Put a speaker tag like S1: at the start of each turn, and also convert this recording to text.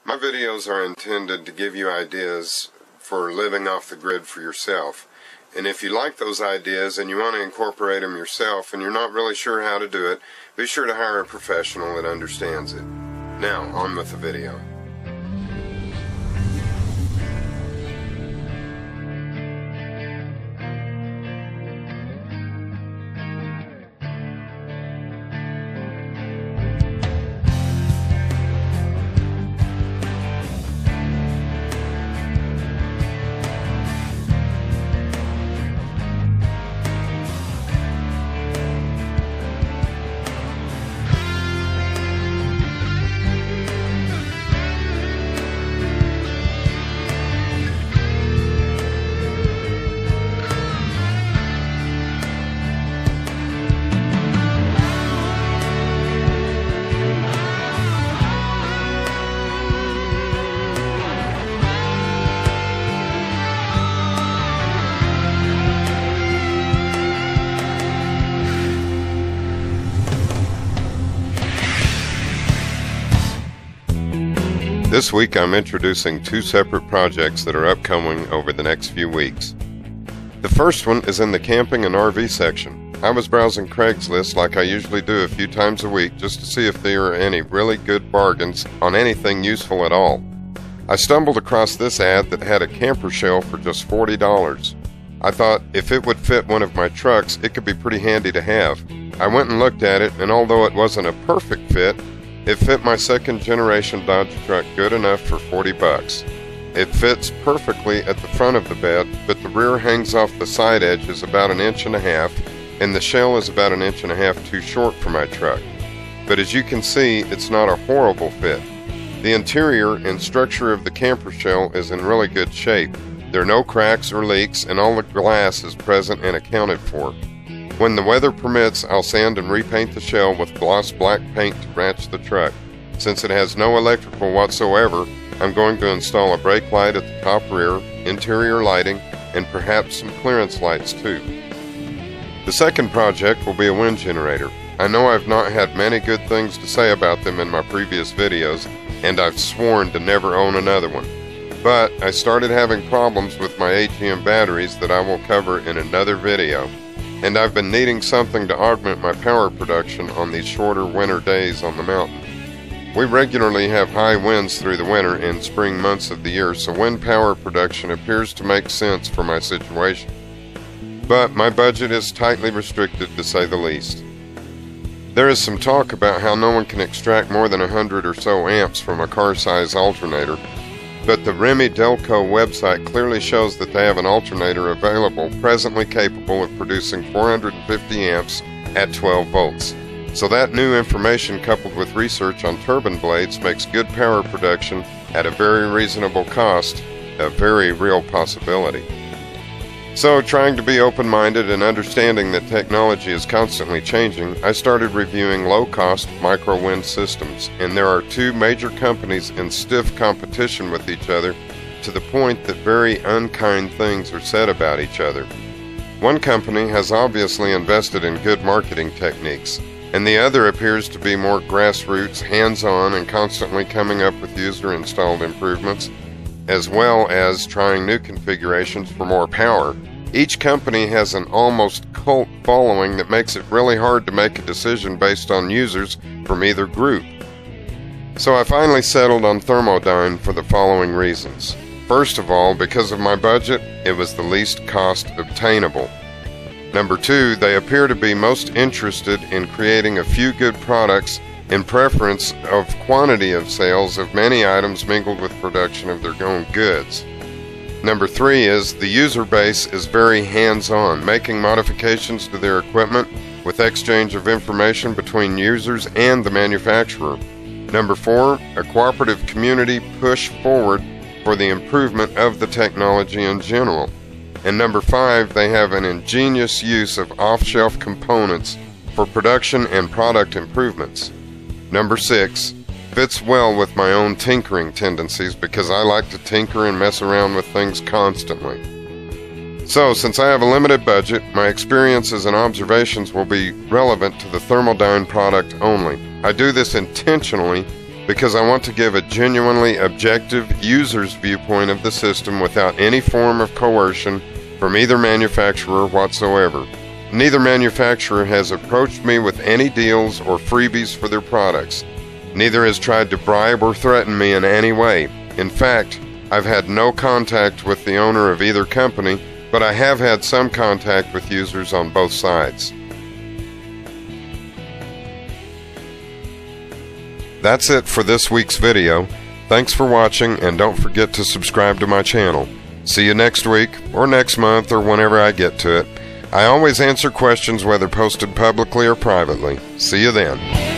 S1: My videos are intended to give you ideas for living off the grid for yourself. And if you like those ideas and you want to incorporate them yourself and you're not really sure how to do it, be sure to hire a professional that understands it. Now, on with the video. This week I'm introducing two separate projects that are upcoming over the next few weeks. The first one is in the camping and RV section. I was browsing Craigslist like I usually do a few times a week just to see if there are any really good bargains on anything useful at all. I stumbled across this ad that had a camper shell for just $40. I thought if it would fit one of my trucks, it could be pretty handy to have. I went and looked at it, and although it wasn't a perfect fit, it fit my second generation Dodge truck good enough for $40. It fits perfectly at the front of the bed, but the rear hangs off the side edges about 1.5 inches, and the shell is about 1.5 inches too short for my truck. But as you can see, it's not a horrible fit. The interior and structure of the camper shell is in really good shape. There are no cracks or leaks, and all the glass is present and accounted for. When the weather permits, I'll sand and repaint the shell with gloss black paint to match the truck. Since it has no electrical whatsoever, I'm going to install a brake light at the top rear, interior lighting, and perhaps some clearance lights too. The second project will be a wind generator. I know I've not had many good things to say about them in my previous videos, and I've sworn to never own another one. But I started having problems with my AGM batteries that I will cover in another video. And I've been needing something to augment my power production on these shorter winter days on the mountain. We regularly have high winds through the winter and spring months of the year, so wind power production appears to make sense for my situation. But my budget is tightly restricted, to say the least. There is some talk about how no one can extract more than 100 or so amps from a car-size alternator, but the Remodel website clearly shows that they have an alternator available presently capable of producing 450 amps at 12 volts. So that new information coupled with research on turbine blades makes good power production at a very reasonable cost a very real possibility. So, trying to be open-minded and understanding that technology is constantly changing, I started reviewing low-cost micro-wind systems, and there are two major companies in stiff competition with each other to the point that very unkind things are said about each other. One company has obviously invested in good marketing techniques, and the other appears to be more grassroots, hands-on, and constantly coming up with user-installed improvements, as well as trying new configurations for more power. Each company has an almost cult following that makes it really hard to make a decision based on users from either group. So I finally settled on Thermodyne for the following reasons. First of all, because of my budget, it was the least cost obtainable. Number two, they appear to be most interested in creating a few good products in preference of quantity of sales of many items mingled with production of their own goods. Number three is the user base is very hands-on, making modifications to their equipment with exchange of information between users and the manufacturer. Number four, a cooperative community push forward for the improvement of the technology in general. And number five, they have an ingenious use of off-shelf components for production and product improvements. Number six, fits well with my own tinkering tendencies because I like to tinker and mess around with things constantly. So, since I have a limited budget, my experiences and observations will be relevant to the Thermodyne product only. I do this intentionally because I want to give a genuinely objective user's viewpoint of the system without any form of coercion from either manufacturer whatsoever. Neither manufacturer has approached me with any deals or freebies for their products. Neither has tried to bribe or threaten me in any way. In fact, I've had no contact with the owner of either company, but I have had some contact with users on both sides. That's it for this week's video. Thanks for watching, and don't forget to subscribe to my channel. See you next week, or next month, or whenever I get to it. I always answer questions whether posted publicly or privately. See you then.